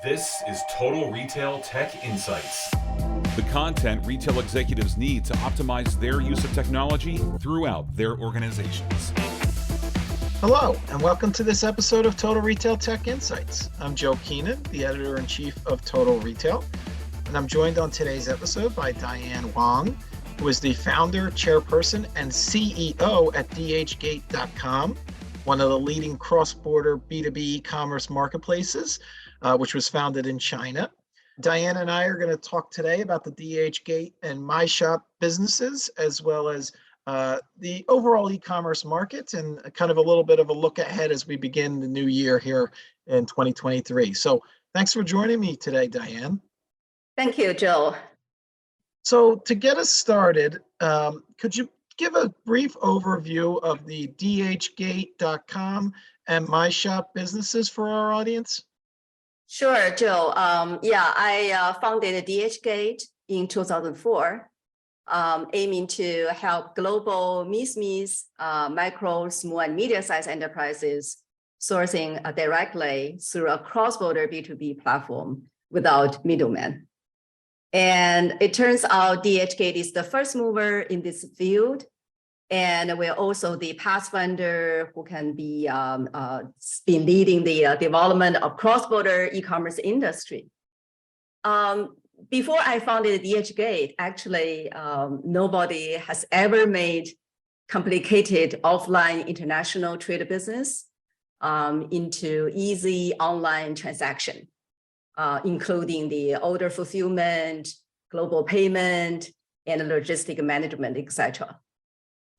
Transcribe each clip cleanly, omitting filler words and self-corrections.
This is Total Retail Tech Insights. The content retail executives need to optimize their use of technology throughout their organizations. Hello, and welcome to this episode of Total Retail Tech Insights. I'm Joe Keenan, the editor-in-chief of Total Retail, and I'm joined on today's episode by Diane Wang, who is the founder, chairperson, and CEO at DHGATE.com, one of the leading cross-border B2B e-commerce marketplaces, which was founded in China. Diane and I are going to talk today about the DHGATE and MyyShop businesses, as well as the overall e-commerce market, and kind of a little bit of a look ahead as we begin the new year here in 2023. So thanks for joining me today, Diane. Thank you, Joe. So to get us started, could you give a brief overview of the DHGATE.com and MyyShop businesses for our audience? Sure, Joe. I founded DHGATE in 2004, aiming to help global MSMEs, micro, small, and medium-sized enterprises sourcing directly through a cross-border B2B platform without middlemen. And it turns out DHGATE is the first mover in this field. And we're also the pathfinder who can be been leading the development of cross-border e-commerce industry. Before I founded DHGATE, actually, nobody has ever made complicated offline international trade business into easy online transaction, including the order fulfillment, global payment, and logistic management, etc.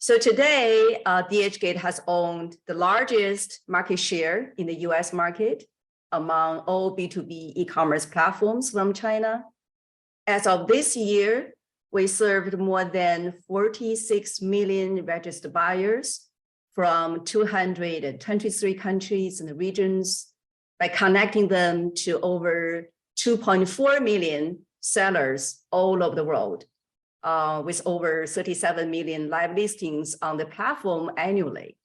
So today, DHGATE has owned the largest market share in the US market among all B2B e-commerce platforms from China. As of this year, we served more than 46 million registered buyers from 223 countries and regions by connecting them to over 2.4 million sellers all over the world. With over 37 million live listings on the platform annually.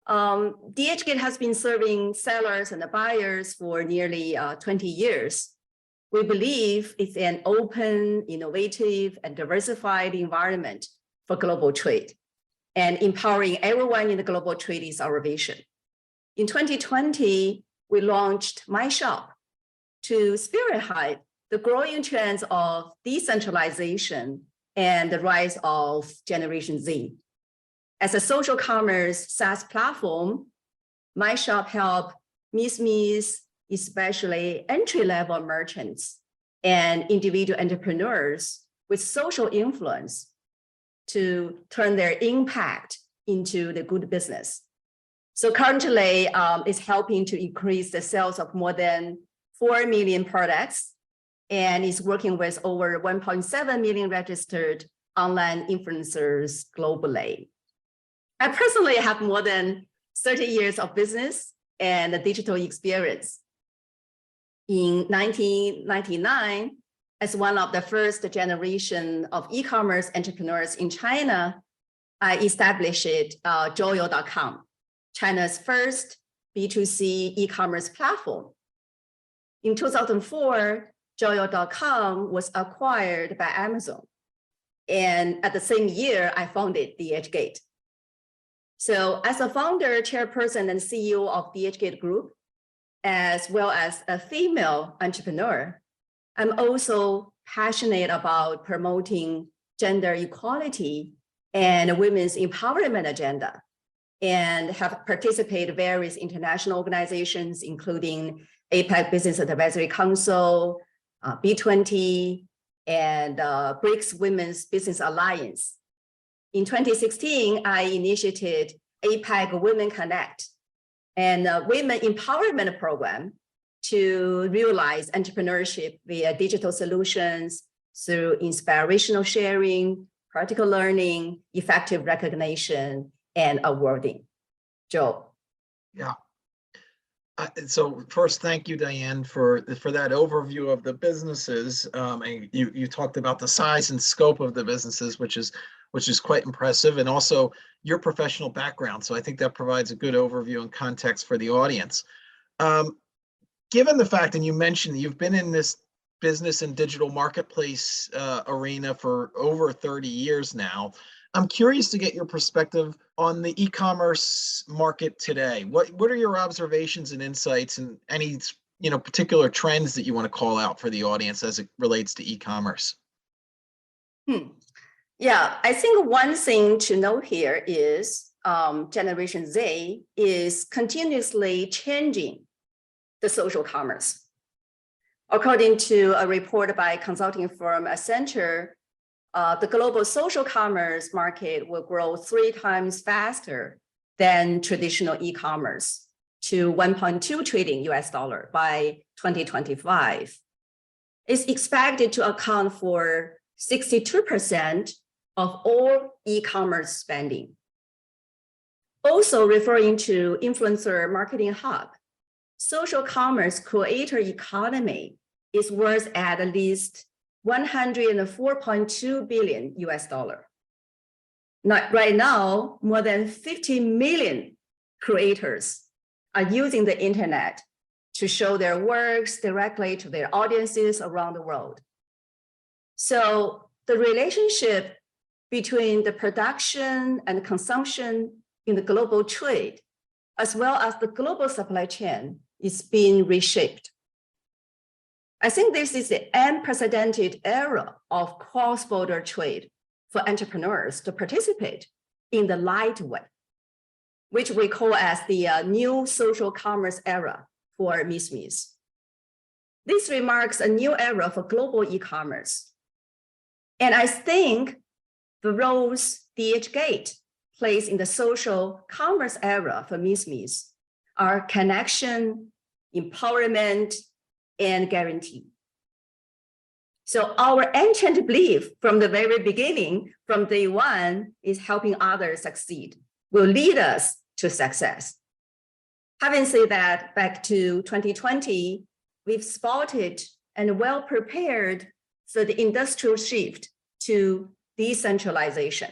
DHGATE has been serving sellers and the buyers for nearly 20 years. We believe it's an open, innovative, and diversified environment for global trade. And empowering everyone in the global trade is our vision. In 2020, we launched MyyShop to spearhead the growing trends of decentralization and the rise of Generation Z. As a social commerce SaaS platform, MyyShop helps MSMEs, especially entry-level merchants and individual entrepreneurs with social influence to turn their impact into the good business. So currently, it's helping to increase the sales of more than 4 million products, and is working with over 1.7 million registered online influencers globally. I personally have more than 30 years of business and digital experience. In 1999, as one of the first generation of e-commerce entrepreneurs in China, I established Joyo.com, China's first B2C e-commerce platform. In 2004, Joyo.com was acquired by Amazon. And at the same year, I founded DHGATE. So as a founder, chairperson, and CEO of DHGATE Group, as well as a female entrepreneur, I'm also passionate about promoting gender equality and women's empowerment agenda, and have participated in various international organizations, including APAC Business Advisory Council, B20, and BRICS Women's Business Alliance. In 2016, I initiated APAC Women Connect and a women empowerment program to realize entrepreneurship via digital solutions through inspirational sharing, practical learning, effective recognition, and awarding. Joe. Yeah. So first, thank you, Diane, for that overview of the businesses. And you talked about the size and scope of the businesses, which is quite impressive, and also your professional background. So I think that provides a good overview and context for the audience. given the fact, and you mentioned you've been in this business and digital marketplace arena for over 30 years now, I'm curious to get your perspective on the e-commerce market today. What are your observations and insights, and any particular trends that you want to call out for the audience as it relates to e-commerce? Yeah, I think one thing to note here is Generation Z is continuously changing the social commerce. According to a report by consulting firm Accenture, the global social commerce market will grow 3 times faster than traditional e-commerce to $1.2 trillion by 2025. It's expected to account for 62% of all e-commerce spending. Also referring to influencer marketing hub, social commerce creator economy is worth at least $104.2 billion. Right now, more than 50 million creators are using the internet to show their works directly to their audiences around the world. So the relationship between the production and consumption in the global trade, as well as the global supply chain, is being reshaped. I think this is the unprecedented era of cross-border trade for entrepreneurs to participate in the light way, which we call as the new social commerce era for MSMEs. This remarks a new era for global e-commerce. And I think the roles DHGATE plays in the social commerce era for MSMEs are connection, empowerment, and guarantee. So our ancient belief from the very beginning, from day one, is helping others succeed will lead us to success. Having said that, back to 2020, we've spotted and well prepared for the industrial shift to decentralization.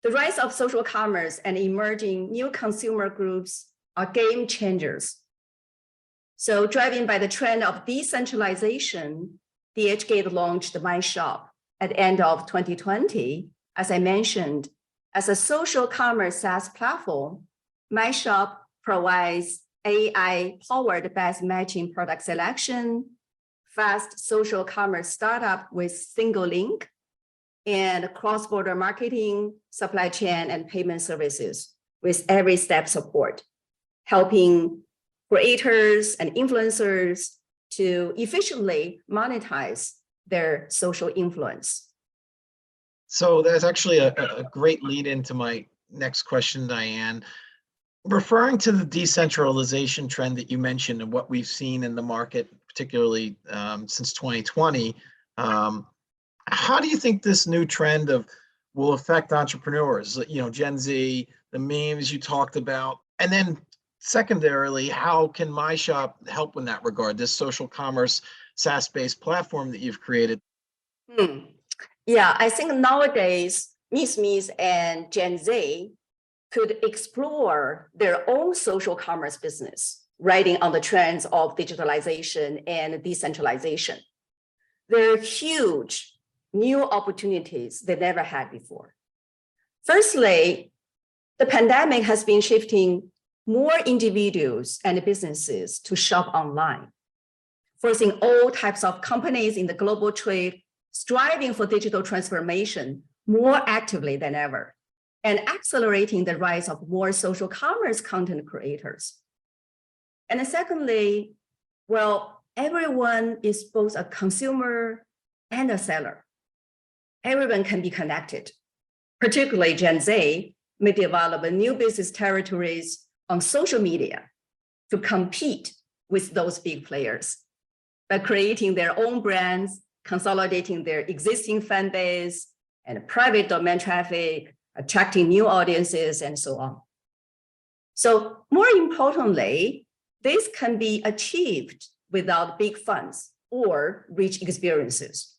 The rise of social commerce and emerging new consumer groups are game changers. So driven by the trend of decentralization, DHGATE launched MyyShop at the end of 2020. As I mentioned, as a social commerce SaaS platform, MyyShop provides AI-powered best matching product selection, fast social commerce startup with single link, and cross-border marketing, supply chain, and payment services with every step support, helping creators and influencers to efficiently monetize their social influence. So that's actually a great lead into my next question, Diane. Referring to the decentralization trend that you mentioned and what we've seen in the market, particularly since 2020, how do you think this new trend will affect entrepreneurs? Gen Z, the memes you talked about, and then secondarily, how can MyyShop help in that regard? This social commerce SaaS-based platform that you've created. Yeah, I think nowadays MSMEs and Gen Z could explore their own social commerce business, riding on the trends of digitalization and decentralization. There are huge new opportunities they never had before. Firstly, the pandemic has been shifting more individuals and businesses to shop online, forcing all types of companies in the global trade striving for digital transformation more actively than ever, and accelerating the rise of more social commerce content creators. And then secondly, everyone is both a consumer and a seller. Everyone can be connected. Particularly Gen Z may develop new business territories on social media to compete with those big players by creating their own brands, consolidating their existing fan base and private domain traffic, attracting new audiences, and so on. So more importantly, this can be achieved without big funds or rich experiences.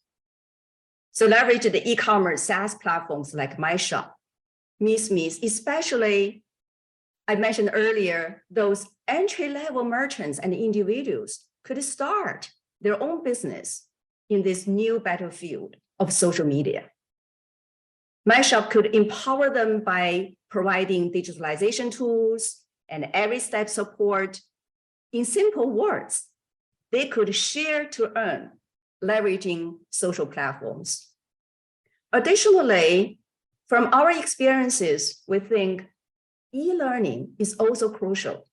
So leverage the e-commerce SaaS platforms like MyyShop, MSMEs, especially I mentioned earlier, those entry-level merchants and individuals could start their own business in this new battlefield of social media. MyyShop could empower them by providing digitalization tools and every step support. In simple words, they could share to earn, leveraging social platforms. Additionally, from our experiences, we think e-learning is also crucial.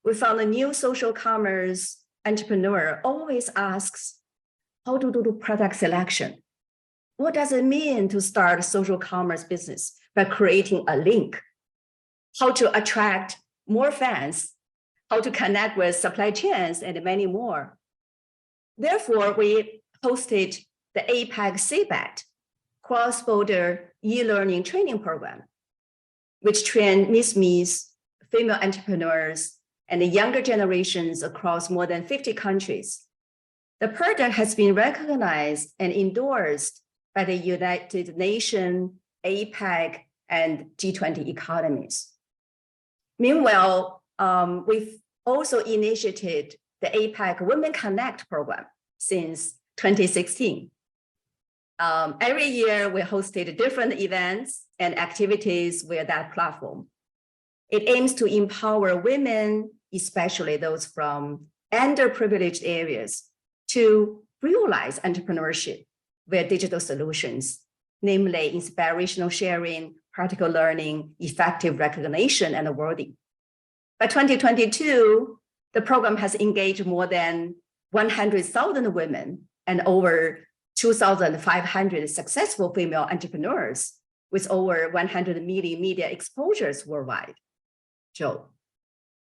We found a new social commerce entrepreneur always asks how to do product selection. What does it mean to start a social commerce business by creating a link? How to attract more fans, how to connect with supply chains, and many more. Therefore, we hosted the APAC CBAT, cross-border e-learning training program, which train MSMEs, female entrepreneurs, and the younger generations across more than 50 countries. The project has been recognized and endorsed by the United Nations, APAC, and G20 economies. Meanwhile, we've also initiated the APAC Women Connect program since 2016. Every year, we hosted different events and activities with that platform. It aims to empower women, especially those from underprivileged areas, to realize entrepreneurship with digital solutions, namely inspirational sharing, practical learning, effective recognition, and awarding. By 2022, the program has engaged more than 100,000 women and over 2,500 successful female entrepreneurs with over 100 million media exposures worldwide. Joe.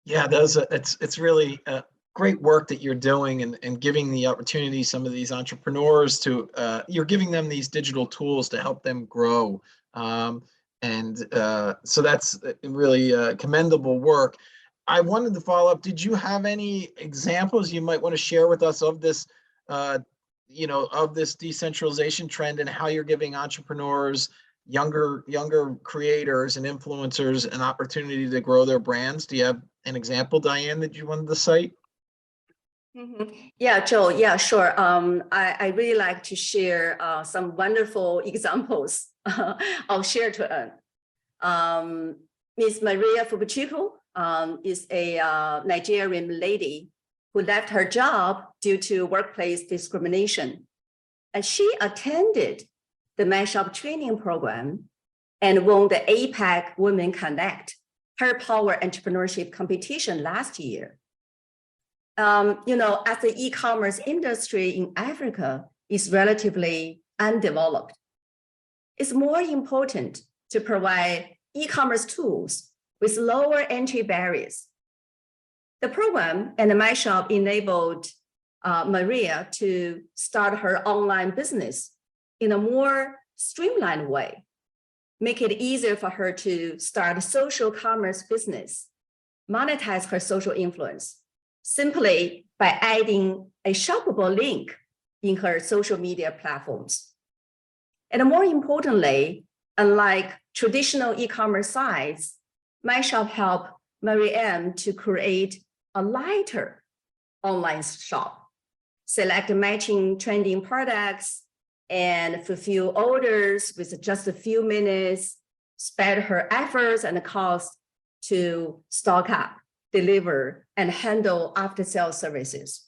Yeah, it's really great work that you're doing and giving the opportunity some of these entrepreneurs to, you're giving them these digital tools to help them grow. So that's really commendable work. I wanted to follow up. Did you have any examples you might want to share with us of this, of this decentralization trend and how you're giving entrepreneurs, younger creators and influencers an opportunity to grow their brands? Do you have an example, Diane, that you wanted to cite? Mm-hmm. Yeah, Joe. Yeah, sure. I really like to share some wonderful examples of share to earn. Ms. Maria Fubuchiku is a Nigerian lady who left her job due to workplace discrimination. And she attended the MyyShop training program and won the APAC Women Connect Her Power Entrepreneurship competition last year. As the e-commerce industry in Africa is relatively undeveloped, it's more important to provide e-commerce tools with lower entry barriers. The program and the MyyShop enabled Maria to start her online business in a more streamlined way, make it easier for her to start a social commerce business, monetize her social influence, simply by adding a shoppable link in her social media platforms. And more importantly, unlike traditional e-commerce sites, MyyShop helped Maria to create a lighter online shop, select matching trending products, and fulfill orders with just a few minutes, spare her efforts and costs to stock up, deliver, and handle after-sales services.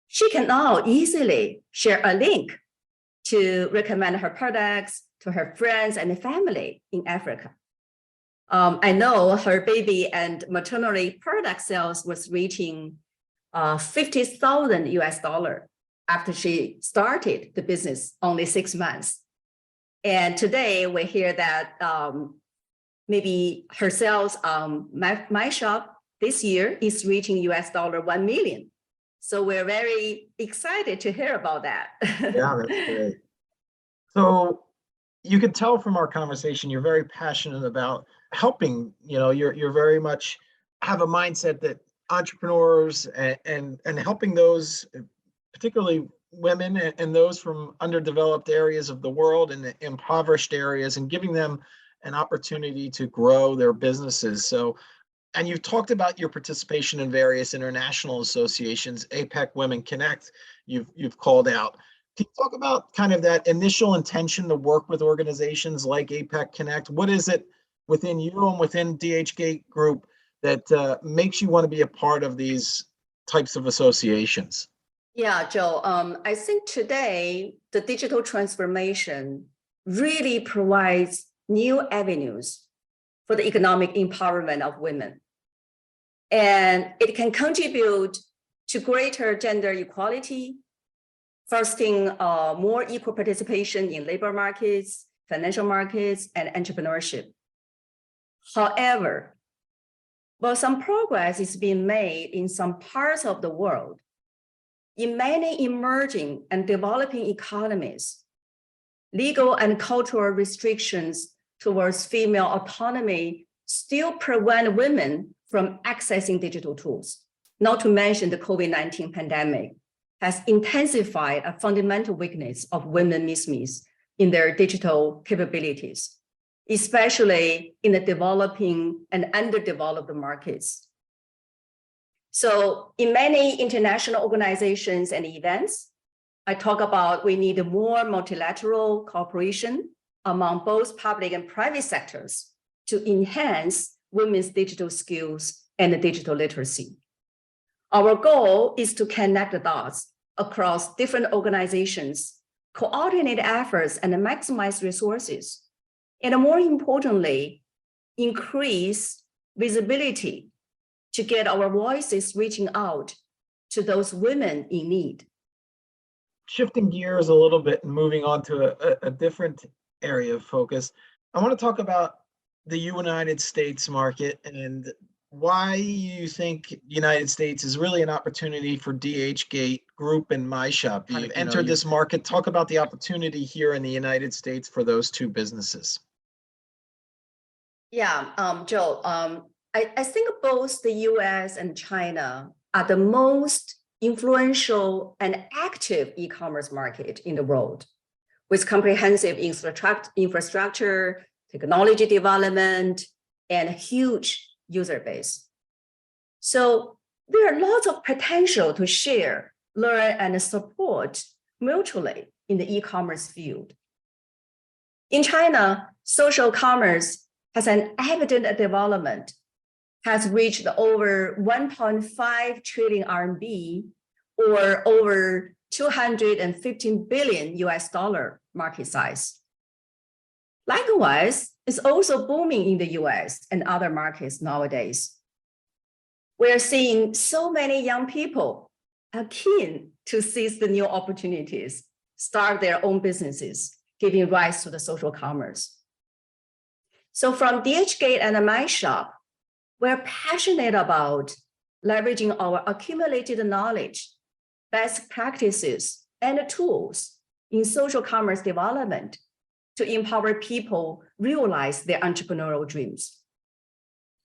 She can now easily share a link to recommend her products to her friends and family in Africa. I know her baby and maternity product sales was reaching $50,000 US after she started the business only 6 months. And today we hear that maybe her sales on MyyShop this year is reaching $1 million. So we're very excited to hear about that. Yeah, that's great. So you can tell from our conversation, you're very passionate about helping, you're very much have a mindset that entrepreneurs and helping those, particularly women and those from underdeveloped areas of the world and impoverished areas, and giving them an opportunity to grow their businesses. So, and you've talked about your participation in various international associations, APEC Women Connect, you've called out. Can you talk about kind of that initial intention to work with organizations like APEC Connect? What is it within you and within DHGATE Group that makes you want to be a part of these types of associations? Yeah, Joe, I think today the digital transformation really provides new avenues for the economic empowerment of women. And it can contribute to greater gender equality, fostering more equal participation in labor markets, financial markets, and entrepreneurship. However, while some progress is being made in some parts of the world, in many emerging and developing economies, legal and cultural restrictions towards female autonomy still prevent women from accessing digital tools. Not to mention the COVID-19 pandemic has intensified a fundamental weakness of women MSMEs in their digital capabilities, especially in the developing and underdeveloped markets. So in many international organizations and events, I talk about we need more multilateral cooperation among both public and private sectors to enhance women's digital skills and digital literacy. Our goal is to connect the dots across different organizations, coordinate efforts, and maximize resources. And more importantly, increase visibility to get our voices reaching out to those women in need. Shifting gears a little bit and moving on to a different area of focus, I want to talk about the United States market and why you think United States is really an opportunity for DHGATE Group and MyyShop. You've entered this market. Talk about the opportunity here in the United States for those two businesses. Yeah, Joe, I think both the US and China are the most influential and active e-commerce market in the world, with comprehensive infrastructure, technology development, and huge user base. So there are lots of potential to share, learn, and support mutually in the e-commerce field. In China, social commerce has an evident development, has reached over 1.5 trillion RMB or over 215 billion US dollar market size. Likewise, it's also booming in the US and other markets nowadays. We're seeing so many young people are keen to seize the new opportunities, start their own businesses, giving rise to the social commerce. So from DHGATE and MyyShop, we're passionate about leveraging our accumulated knowledge, best practices, and tools in social commerce development to empower people realize their entrepreneurial dreams.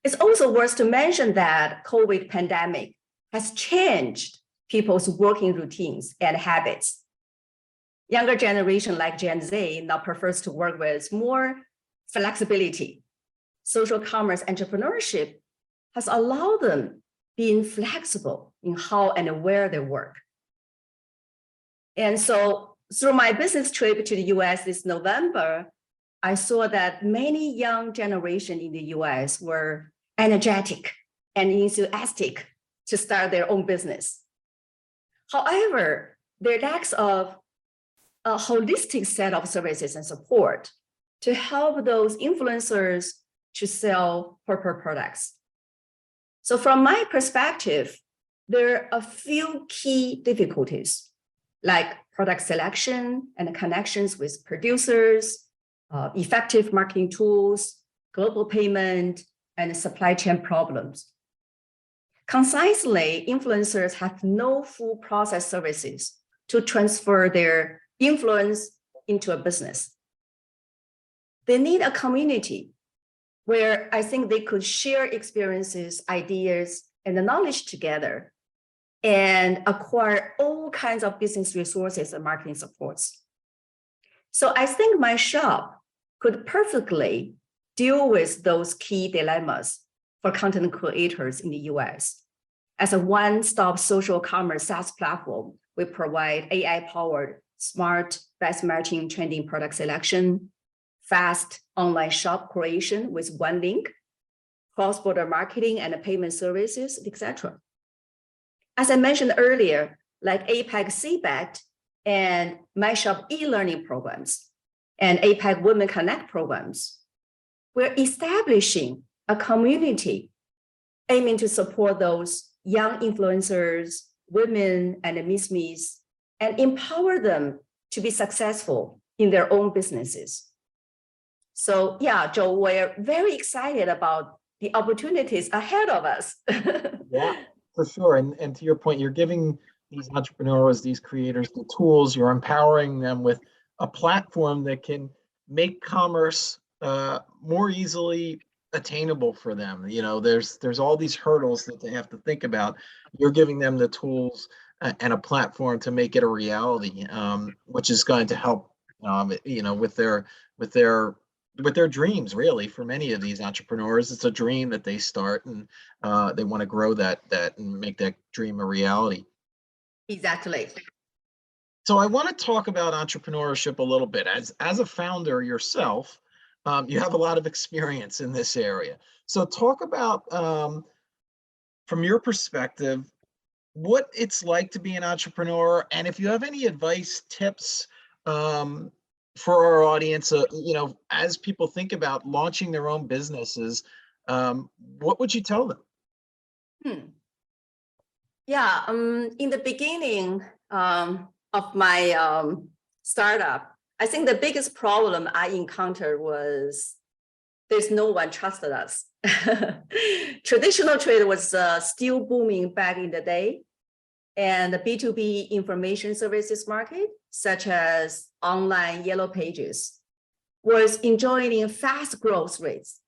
It's also worth to mention that COVID pandemic has changed people's working routines and habits. Younger generation like Gen Z now prefers to work with more flexibility. Social commerce entrepreneurship has allowed them being flexible in how and where they work. And so through my business trip to the US this November, I saw that many young generation in the US were energetic and enthusiastic to start their own business. However, there lacks of a holistic set of services and support to help those influencers to sell proper products. So from my perspective, there are a few key difficulties, like product selection and connections with producers, effective marketing tools, global payment, and supply chain problems. Concisely, influencers have no full process services to transfer their influence into a business. They need a community where I think they could share experiences, ideas, and the knowledge together and acquire all kinds of business resources and marketing supports. So I think MyyShop could perfectly deal with those key dilemmas for content creators in the US. As a one-stop social commerce SaaS platform, we provide AI-powered smart best matching trending product selection, fast online shop creation with one link, cross-border marketing and payment services, etc. As I mentioned earlier, like APAC CBET and MyyShop e-learning programs and APAC Women Connect programs, we're establishing a community aiming to support those young influencers, women, and MSMEs, and empower them to be successful in their own businesses. So yeah, Joe, we're very excited about the opportunities ahead of us. Yeah, for sure. And to your point, you're giving these entrepreneurs, these creators, the tools, you're empowering them with a platform that can make commerce more easily attainable for them. You know, there's all these hurdles that they have to think about. You're giving them the tools and a platform to make it a reality, which is going to help, you know, with their dreams. Really, for many of these entrepreneurs, it's a dream that they start, and they want to grow that and make that dream a reality. Exactly. So I want to talk about entrepreneurship a little bit. As a founder yourself, you have a lot of experience in this area. So talk about, from your perspective, what it's like to be an entrepreneur, and if you have any advice, tips for our audience, you know, as people think about launching their own businesses, what would you tell them? Yeah, in the beginning of my startup, I think the biggest problem I encountered was there's no one trusted us. Traditional trade was still booming back in the day, and the B2B information services market, such as online yellow pages, was enjoying fast growth rates.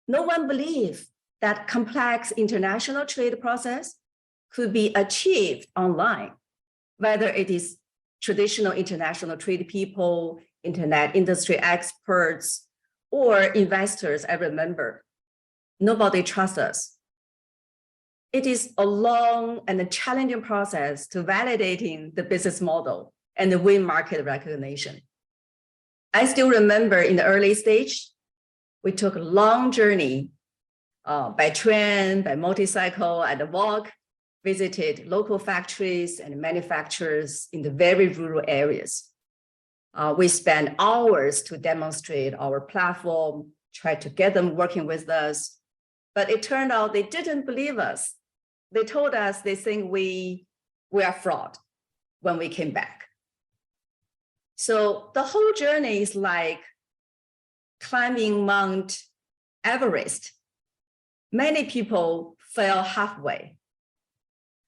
No one believed that complex international trade process could be achieved online, whether it is traditional international trade people, internet industry experts, or investors. I remember, nobody trusts us. It is a long and a challenging process to validating the business model and win market recognition. I still remember in the early stage, we took a long journey by train, by motorcycle, and walk, visited local factories and manufacturers in the very rural areas. We spent hours to demonstrate our platform, tried to get them working with us, but it turned out they didn't believe us. They told us they think we are fraud when we came back. So the whole journey is like climbing Mount Everest. Many people fail halfway.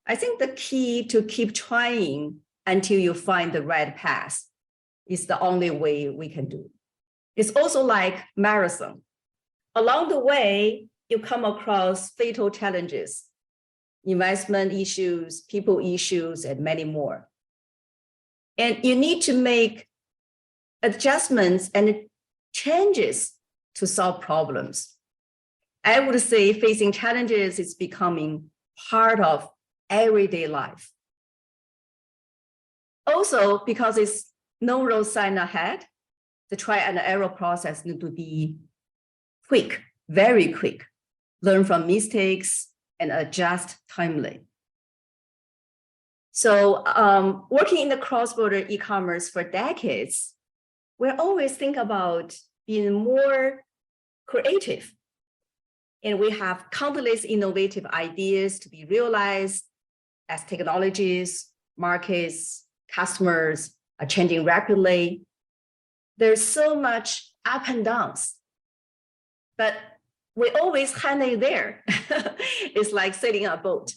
I think the key to keep trying until you find the right path is the only way we can do. It's also like marathon. Along the way, you come across fatal challenges, investment issues, people issues, and many more. And you need to make adjustments and changes to solve problems. I would say facing challenges is becoming part of everyday life. Also, because it's no road sign ahead, the try and error process need to be quick, very quick, learn from mistakes and adjust timely. So working in the cross-border e-commerce for decades, we always think about being more creative. And we have countless innovative ideas to be realized as technologies, markets, customers are changing rapidly. There's so much up and downs, but we always hang in there. It's like sailing a boat.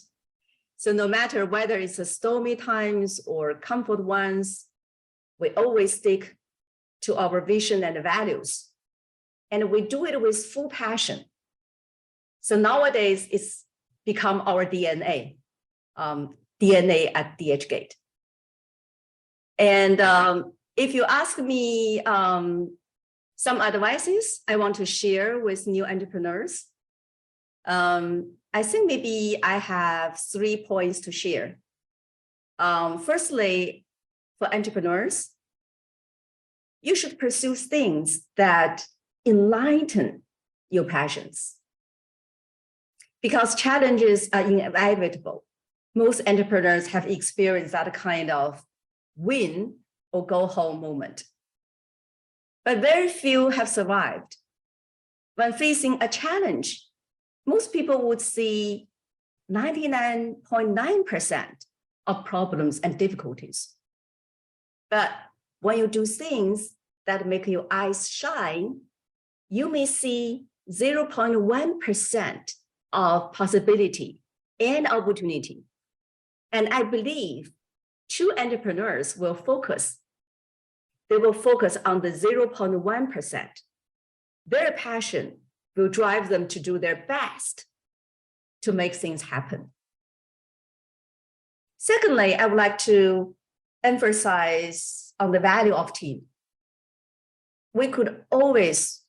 So no matter whether it's a stormy times or comfort ones, we always stick to our vision and values. And we do it with full passion. So nowadays, it's become our DNA, DNA at DHGATE. And if you ask me some advices I want to share with new entrepreneurs. I think maybe I have 3 points to share. Firstly, for entrepreneurs, you should pursue things that enlighten your passions. Because challenges are inevitable. Most entrepreneurs have experienced that kind of win or go home moment. But very few have survived. When facing a challenge, most people would see 99.9% of problems and difficulties. But when you do things that make your eyes shine, you may see 0.1% of possibility and opportunity. And I believe true entrepreneurs will focus. They will focus on the 0.1%. Their passion will drive them to do their best to make things happen. Secondly, I would like to emphasize on the value of team. We could always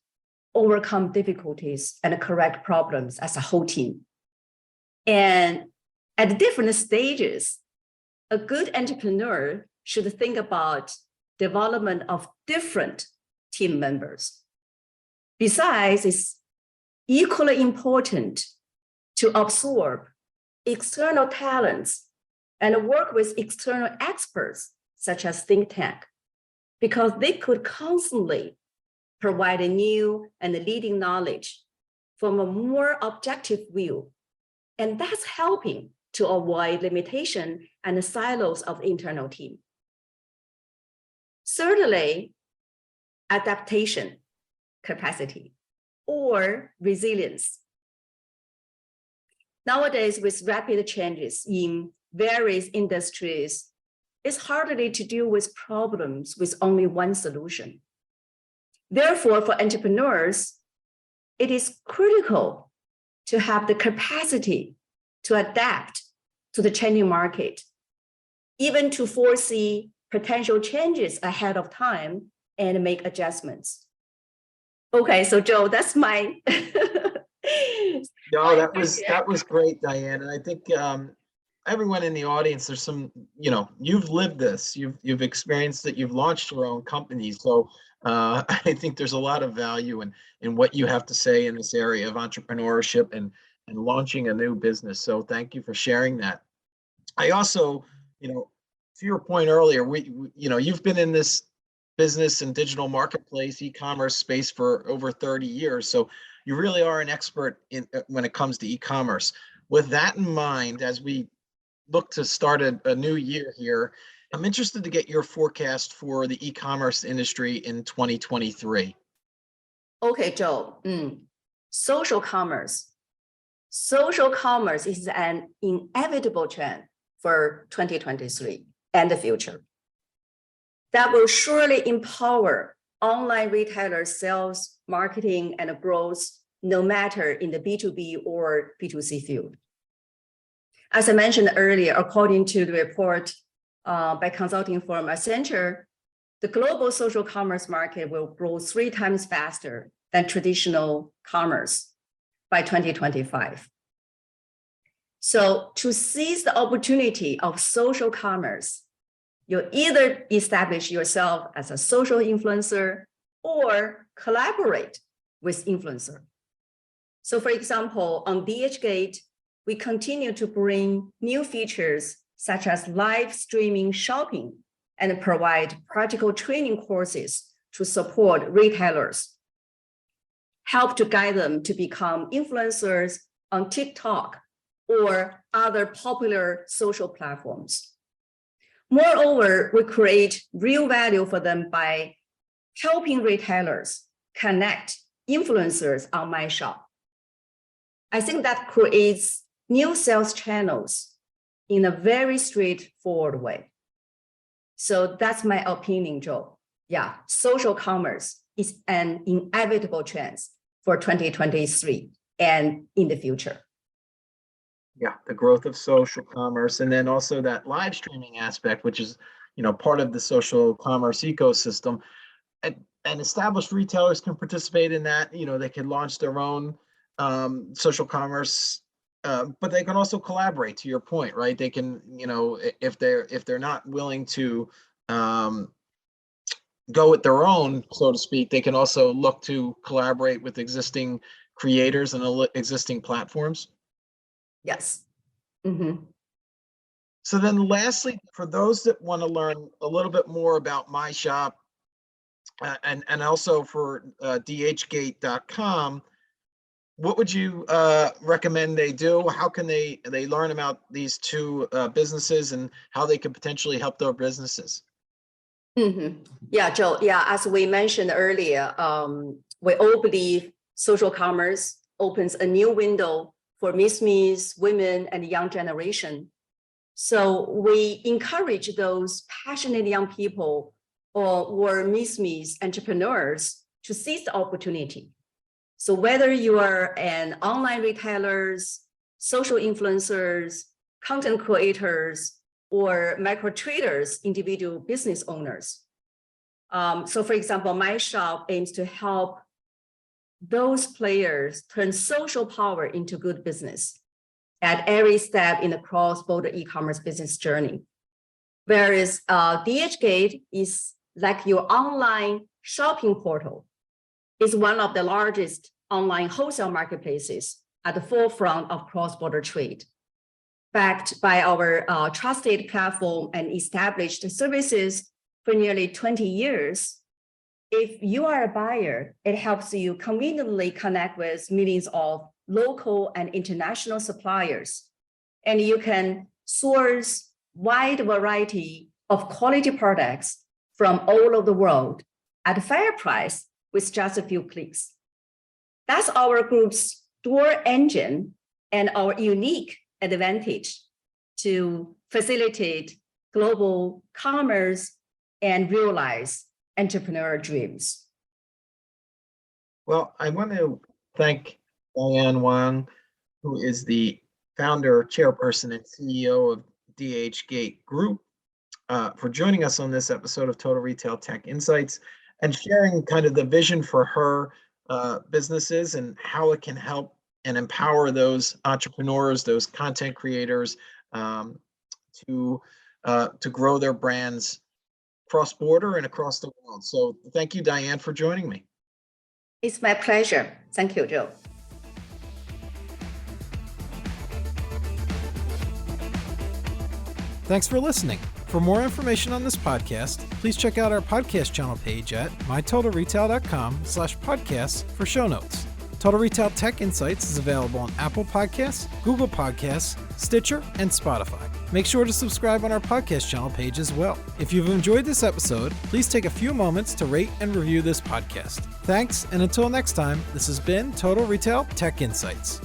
overcome difficulties and correct problems as a whole team. And at different stages, a good entrepreneur should think about development of different team members. Besides, it's equally important to absorb external talents and work with external experts, such as think tank, because they could constantly provide a new and leading knowledge from a more objective view. And that's helping to avoid limitation and the silos of the internal team. Thirdly, adaptation capacity or resilience. Nowadays, with rapid changes in various industries, it's harder to deal with problems with only one solution. Therefore, for entrepreneurs, it is critical to have the capacity to adapt to the changing market, even to foresee potential changes ahead of time and make adjustments. Okay, so Joe, that's my. No, that was great, Diane. And I think everyone in the audience, there's some, you've lived this, you've experienced it, you've launched your own company. So I think there's a lot of value in what you have to say in this area of entrepreneurship and launching a new business. So thank you for sharing that. I also, to your point earlier, you've been in this business and digital marketplace, e-commerce space for over 30 years. So you really are an expert when it comes to e-commerce. With that in mind, as we look to start a new year here, I'm interested to get your forecast for the e-commerce industry in 2023. Okay, Joe. Social commerce. Social commerce is an inevitable trend for 2023 and the future. That will surely empower online retailers' sales, marketing, and growth, no matter in the B2B or B2C field. As I mentioned earlier, according to the report by consulting firm Accenture, the global social commerce market will grow 3 times faster than traditional commerce by 2025. So to seize the opportunity of social commerce, you either establish yourself as a social influencer or collaborate with influencer. So for example, on DHGATE, we continue to bring new features such as live streaming shopping and provide practical training courses to support retailers, help to guide them to become influencers on TikTok or other popular social platforms. Moreover, we create real value for them by helping retailers connect influencers on MyyShop. I think that creates new sales channels in a very straightforward way. So that's my opinion, Joe. Yeah, social commerce is an inevitable trend for 2023 and in the future. Yeah, the growth of social commerce, and then also that live streaming aspect, which is, part of the social commerce ecosystem. And and established retailers can participate in that. They can launch their own social commerce, but they can also collaborate, to your point, right? They can, if they're not willing to go with their own, so to speak, they can also look to collaborate with existing creators and existing platforms. Yes. Mm-hmm. So then lastly, for those that want to learn a little bit more about MyyShop, and also for DHGATE.com, what would you recommend they do? How can they learn about these two businesses and how they could potentially help their businesses? Mm-hmm. Yeah, Joe. Yeah, as we mentioned earlier, we all believe social commerce opens a new window for MSMEs, women, and the young generation. So we encourage those passionate young people or MSMEs, entrepreneurs, to seize the opportunity. So whether you are an online retailers, social influencers, content creators, or micro traders, individual business owners. So for example, MyyShop aims to help those players turn social power into good business at every step in the cross-border e-commerce business journey. Whereas DHGATE is like your online shopping portal. It's one of the largest online wholesale marketplaces at the forefront of cross-border trade. Backed by our trusted platform and established services for nearly 20 years, if you are a buyer, it helps you conveniently connect with millions of local and international suppliers, and you can source wide variety of quality products from all over the world at a fair price with just a few clicks. That's our group's store engine and our unique advantage to facilitate global commerce and realize entrepreneurial dreams. Well, I want to thank Diane Wang, who is the founder, chairperson, and CEO of DHGATE Group, for joining us on this episode of Total Retail Tech Insights and sharing kind of the vision for her businesses and how it can help and empower those entrepreneurs, those content creators, to grow their brands cross-border and across the world. So thank you, Diane, for joining me. It's my pleasure. Thank you, Joe. Thanks for listening. For more information on this podcast, please check out our podcast channel page at mytotalretail.com/podcasts for show notes. Total Retail Tech Insights is available on Apple Podcasts, Google Podcasts, Stitcher, and Spotify. Make sure to subscribe on our podcast channel page as well. If you've enjoyed this episode, please take a few moments to rate and review this podcast. Thanks, and until next time, this has been Total Retail Tech Insights.